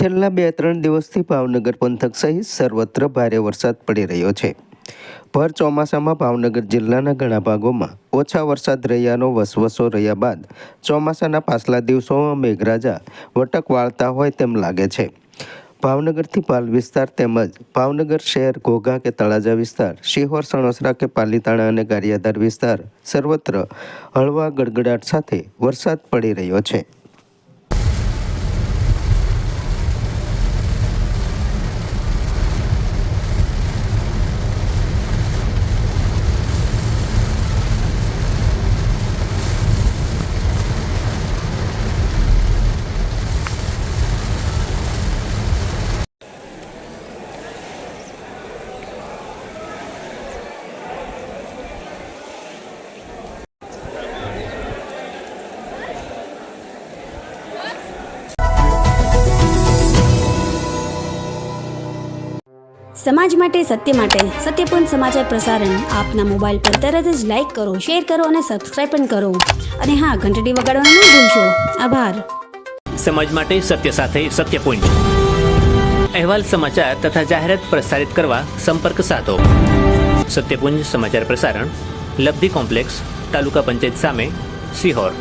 છેલ્લા 2-3 દિવસથી ભાવનગર પંથક સહિત સર્વત્ર ભારે વરસાદ પડી રહ્યો છે. ભર ચોમાસામાં ભાવનગર જિલ્લાના ઘણા ભાગોમાં ઓછા વરસાદ રહ્યાનો વસવસો રહ્યા બાદ ચોમાસાના પાછલા દિવસોમાં મેઘરાજા વટક વાળતા હોય તેમ લાગે છે. ભાવનગરથી પાલ વિસ્તાર તેમજ ભાવનગર શહેર, ઘોઘા કે તળાજા વિસ્તાર, શિહોર, સણોસરા કે પાલીતાણા અને ગારિયાધાર વિસ્તાર સર્વત્ર હળવા ગડગડાટ સાથે વરસાદ પડી રહ્યો છે. સમાજ માટે, સત્ય માટે, સત્યપૂર્ણ સમાચાર પ્રસારણ આપના મોબાઈલ પર તરત જ લાઈક કરો, શેર કરો અને સબસ્ક્રાઇબ પણ કરો. અને હા, ઘંટડી વગાડવાનું ન ભૂલશો. આભાર. સમાજ માટે સત્ય સાથે સત્યપૂર્ણ અહેવાલ, સમાચાર તથા જાહેરાત પ્રસારિત કરવા સંપર્ક સાધો. સત્યપુંજ સમાચાર પ્રસારણ, લબ્ધિ કોમ્પ્લેક્સ, તાલુકા પંચાયત સામે, શિહોર.